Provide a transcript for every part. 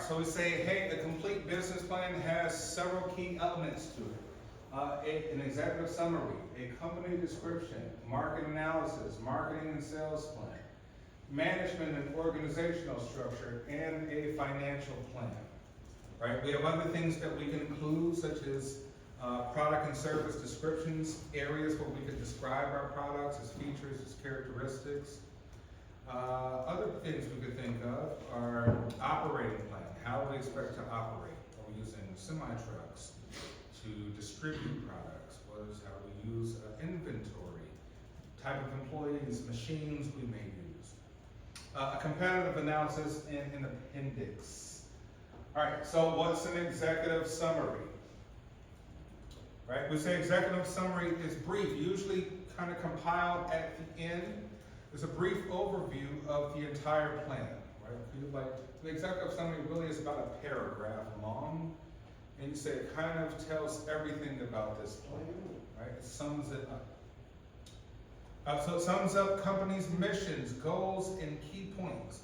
so we say, hey, a complete business plan has several key elements to it. An executive summary, a company description, market analysis, marketing and sales plan, management and organizational structure, and a financial plan. Right? We have other things that we can include, such as product and service descriptions, areas where we could describe our products, its features, its characteristics. Other things we could think of are operating plan. How do we expect to operate? Are we using semi-trucks to distribute products? How do we use inventory? Type of employees, machines we may use. A competitive analysis and an appendix. All right, so what's an executive summary? Right, we say executive summary is brief, usually kind of compiled at the end. It's a brief overview of the entire plan, right? The executive summary really is about a paragraph long, and you say it kind of tells everything about this plan, right? It sums it up. So it sums up companies' missions, goals, and key points.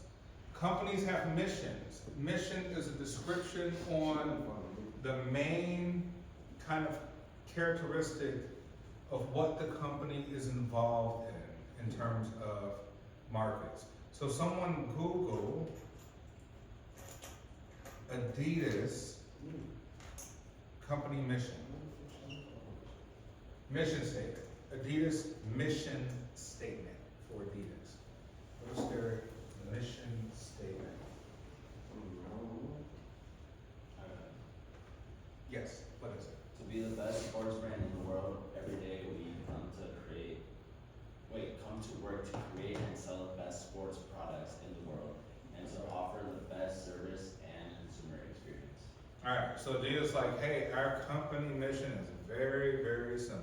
Companies have missions. Mission is a description on the main kind of characteristic of what the company is involved in terms of markets. So someone Google Adidas company mission. Mission statement. Adidas mission statement for Adidas. What is their mission statement? Yes, what is it? To be the best sports brand in the world, every day we come to work to create and sell the best sports products in the world, and to offer the best service and consumer experience. All right, so Adidas like, hey, our company mission is very, very simple.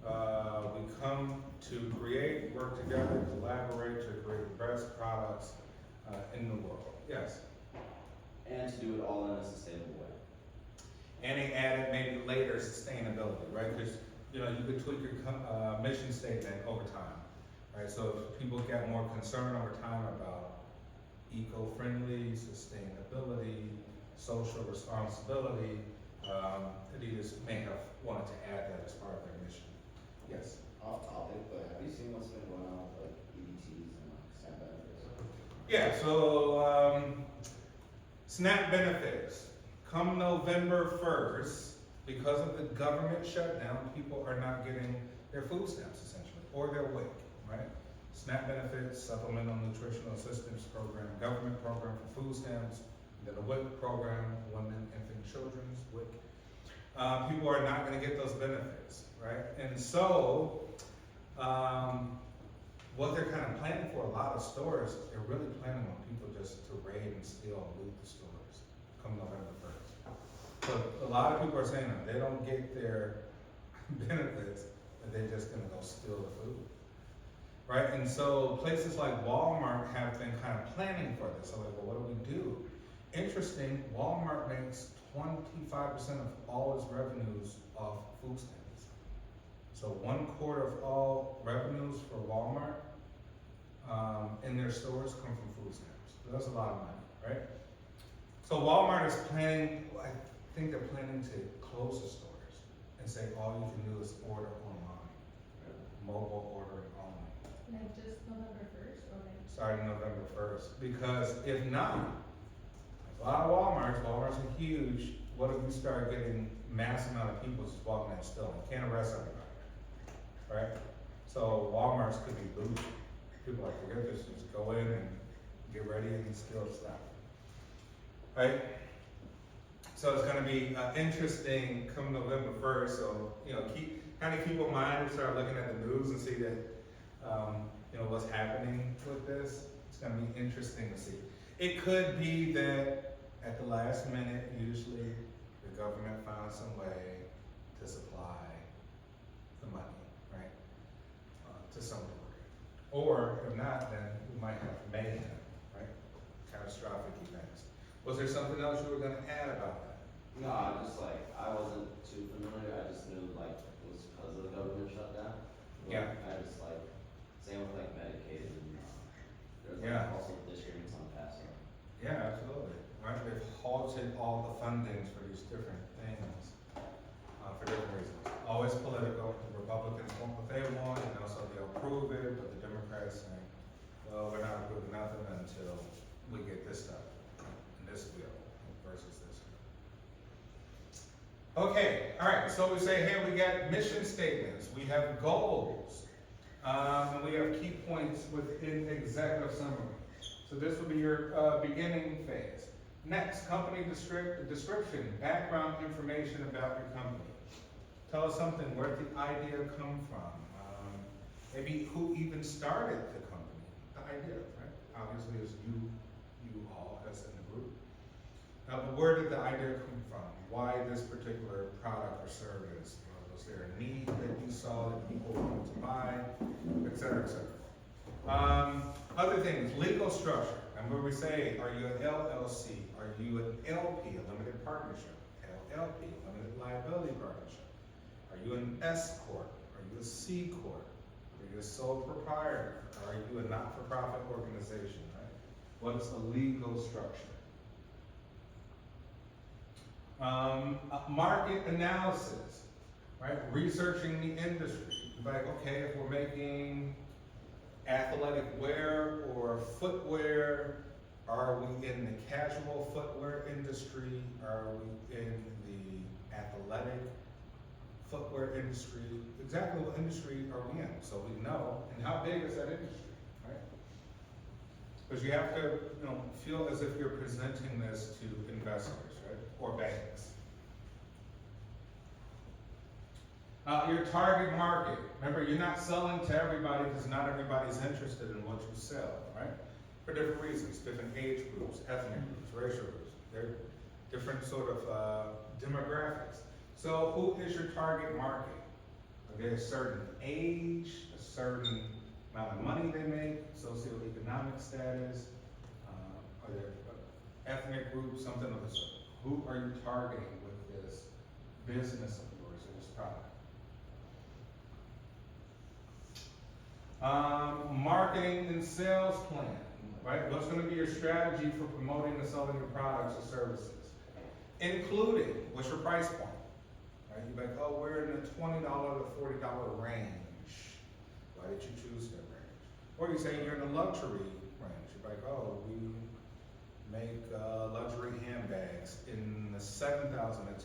We come to create, work together, collaborate to create the best products in the world. Yes? And to do it all in a sustainable way. And they added maybe later sustainability, right? Because you could tweak your mission statement over time, right? So if people get more concerned over time about eco-friendly, sustainability, social responsibility, Adidas may have wanted to add that as part of their mission. Yes? Off topic, but have you seen what's been going on with like EBTs and like SNAP benefits? Yeah, so SNAP benefits. Come November 1st, because of the government shutdown, people are not getting their food stamps essentially, or their WIC, right? SNAP benefits, Supplemental Nutritional Assistance Program, government program for food stamps, then a WIC program, Women, Infant, Children's WIC. People are not going to get those benefits, right? And so, what they're kind of planning for a lot of stores, they're really planning on people just to raid and steal and loot the stores come November 1st. So a lot of people are saying that they don't get their benefits, that they're just going to go steal the food, right? And so places like Walmart have been kind of planning for this. So like, well, what do? Interesting, Walmart makes 25% of all its revenues off food stamps. So 1/4 of all revenues for Walmart in their stores come from food stamps. So that's a lot of money, right? So Walmart is planning, I think they're planning to close the stores and say all you can do is order online, mobile ordering only. Like just November 1st or like? Starting November 1st, because if not, a lot of Walmarts are huge. What if we start getting mass amount of people just walking in still? You can't arrest everybody, right? So Walmarts could be looted. People are like, forget this, just go in and get ready and steal stuff, right? So it's gonna be interesting come November 1st. So, keep in mind and start looking at the news and see that, what's happening with this. It's gonna be interesting to see. It could be that at the last minute, usually the government finds some way to supply the money, right, to some degree. Or if not, then we might have mayhem, right, catastrophic events. Was there something else you were going to add about that? No, I wasn't too familiar. I just knew like it was because of the government shutdown. Yeah. Same with like Medicaid and there's Yeah. also districts on Paso. Yeah, absolutely. Right? halted all the fundings for these different things, for different reasons. Always political, the Republicans want what they want, and also they'll approve it, but the Democrats say, well, we're not approving nothing until we get this stuff, and this bill versus this. Okay, all right, so we say, hey, we got mission statements, we have goals, and we have key points within executive summary. So this will be your beginning phase. Next, company description, background information about your company. Tell us something, where did the idea come from? Maybe who even started the company, the idea, right? Obviously, it's you all as in the group. But where did the idea come from? Why this particular product or service? Was there a need that you saw that people wanted to buy, et cetera, et cetera? Other things, legal structure. And where we say, are you an LLC? Are you an LP, a limited partnership? LLP, limited liability partnership. Are you an S Corp? Are you a C Corp? Are you a sole proprietor? Are you a not-for-profit organization, right? What is the legal structure? Market analysis, right? Researching the industry. Like, okay, if we're making athletic wear or footwear, are we in the casual footwear industry? Are we in the athletic footwear industry? Exactly what industry are we in? So we know, and how big is that industry, right? Because you have to, feel as if you're presenting this to investors, right? Or banks. Your target market. Remember, you're not selling to everybody because not everybody's interested in what you sell, right? For different reasons, different age groups, ethnic groups, racial groups. They're different sort of demographics. So who is your target market? Are they a certain age, a certain amount of money they make, socioeconomic status, are there ethnic groups, something of the sort? Who are you targeting with this business of yours or this product? Marketing and sales plan, right? What's going to be your strategy for promoting and selling your products or services? Including, what's your price point? Right? You're like, oh, we're in the $20 to $40 range. Why did you choose that range? Or you say you're in the luxury range. You're like, oh, we make luxury handbags in the $7,000 to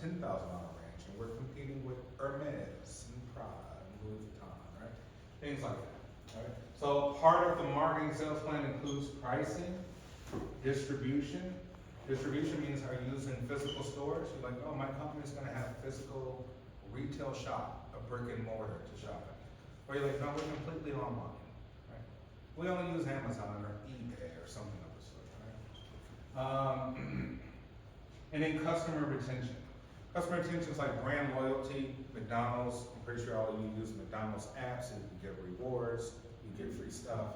$10,000 range, and we're competing with Hermes and Prada and Louis Vuitton, right? Things like that. Right? So part of the marketing sales plan includes pricing, distribution. Distribution means are you using physical stores? You're like, oh, my company's going to have physical retail shop, a brick and mortar to shop at. Or you're like, no, we're completely online. Right? We only use Amazon or eBay or something of the sort. Right? And then customer retention. Customer retention is like brand loyalty. McDonald's, I'm pretty sure all of you use McDonald's apps and you get rewards, you get free stuff.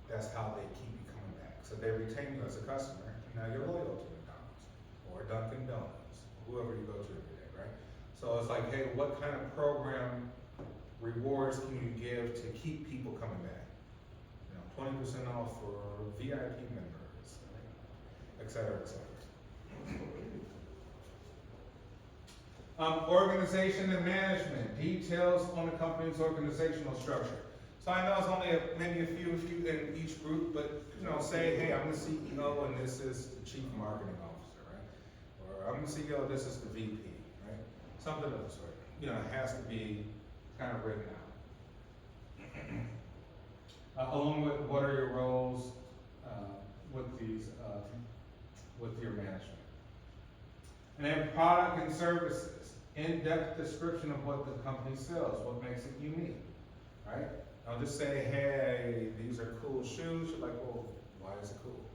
That's how they keep you coming back. So they retain you as a customer, and now you're loyal to McDonald's or Dunkin' Donuts, whoever you go to every day, right? So it's like, hey, what kind of program rewards can you give to keep people coming back? 20% off for VIP members, right? Et cetera, et cetera. Organization and management, details on the company's organizational structure. So I know it's only maybe a few in each group, but say, hey, I'm the CEO and this is the chief marketing officer, right? Or I'm the CEO, this is the VP, right? Something of the sort. It has to be kind of written out. Along with what are your roles with your management. And then product and services. In-depth description of what the company sells, what makes it unique, right? I'll just say, hey, these are cool shoes. You're like, well, why is it cool?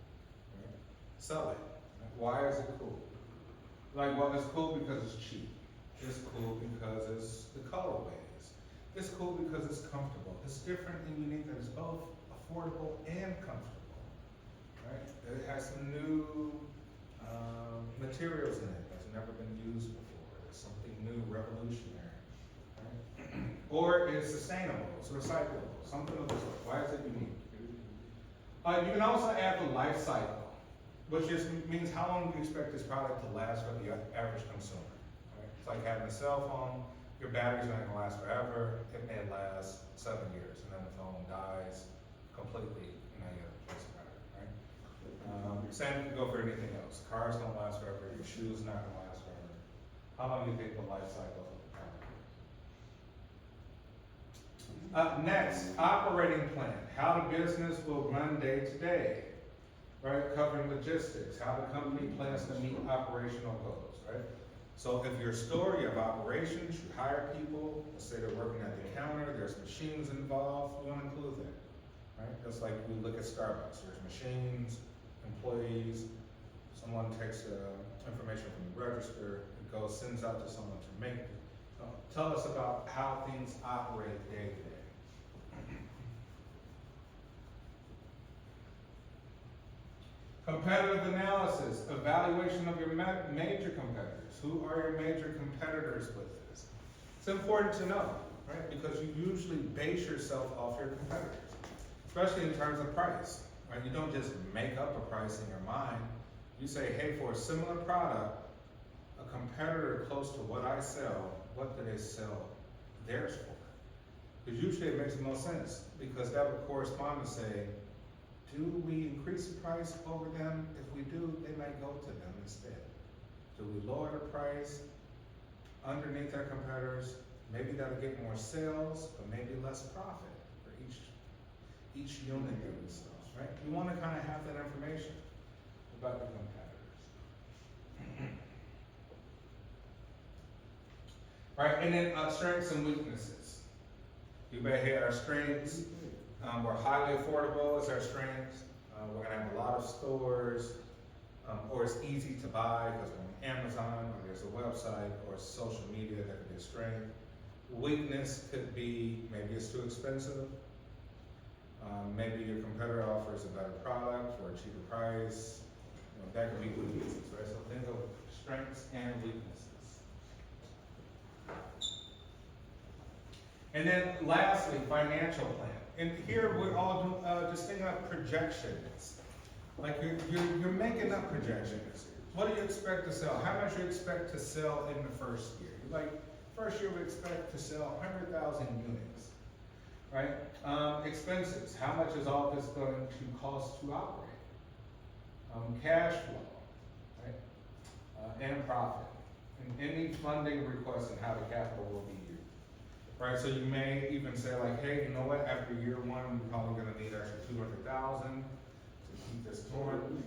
Right? Sell it. Why is it cool? Like, well, it's cool because it's cheap. It's cool because it's the colorways. It's cool because it's comfortable. It's different and unique and it's both affordable and comfortable, right? It has some new materials in it that's never been used before. Something new, revolutionary, right? Or it's sustainable, it's recyclable, something of the sort. Why is it unique? You can also add the life cycle, which just means how long do you expect this product to last for the average consumer? Right? It's like having a cell phone, your battery's not gonna last forever, it may last 7 years, and then the phone dies completely, and now you have to replace the battery, right? Same can go for anything else, cars don't last forever, your shoes not gonna last forever. How long do you think the life cycle of the product? Next, operating plan, how the business will run day to day, right? Covering logistics, how the company plans to meet operational goals, right? So if you're a store, you have operations, you hire people, let's say they're working at the counter, there's machines involved, you want to include that, right? Just like we look at Starbucks, there's machines, employees, someone takes information from the register, it goes, sends out to someone to make it. Tell us about how things operate day to day. Competitive analysis, evaluation of your major competitors. Who are your major competitors with this? It's important to know, right? Because you usually base yourself off your competitors, especially in terms of price, right? You don't just make up a price in your mind. You say, hey, for a similar product, a competitor close to what I sell, what do they sell theirs for? Because usually it makes the most sense, because that would correspond to say, do we increase the price over them? If we do, they might go to them instead. Do we lower the price underneath our competitors? Maybe that'll get more sales, but maybe less profit for each unit that we sell, right? We want to kind of have that information about the competitors. Right, and then strengths and weaknesses. You may hear our strengths. We're highly affordable as our strengths. We're gonna have a lot of stores, or it's easy to buy because we're on Amazon, or there's a website, or social media that could be a strength. Weakness could be maybe it's too expensive. Maybe your competitor offers a better product for a cheaper price. That could be weaknesses, right? So think of strengths and weaknesses. And then lastly, financial plan. And here we're all just thinking of projections. Like you're making up projections. What do you expect to sell? How much do you expect to sell in the first year? Like, first year we expect to sell 100,000 units, right? Expenses, how much is all this going to cost to operate? Cash flow, right? And profit. And any funding requests and how the capital will be used. Right, so you may even say like, hey, you know what, after year one, we're probably gonna need extra 200,000 to keep this going.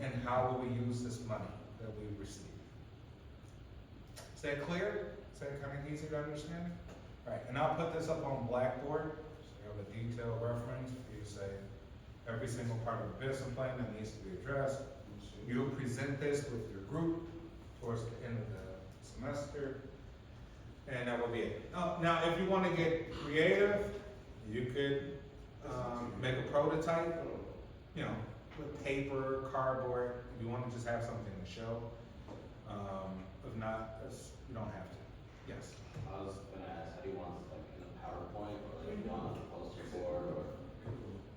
And how will we use this money that we receive? Is that clear? Is that kind of easy to understand? Right, and I'll put this up on Blackboard, so you have a detailed reference for you to say every single part of the business plan that needs to be addressed. You'll present this with your group towards the end of the semester. And that will be it. Now, if you want to get creative, you could make a prototype, you know, with paper, cardboard. If you want to just have something to show. If not, you don't have to. Yes. I was gonna ask, how do you want this, like in a PowerPoint, or like do you want a poster board, or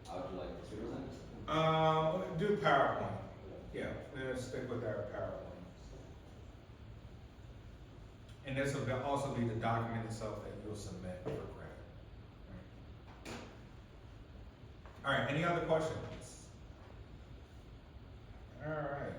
how would you like to present it? Do PowerPoint. Yeah, let's stick with our PowerPoint. And this will also be the document itself that you'll submit for credit. All right, any other questions? All right.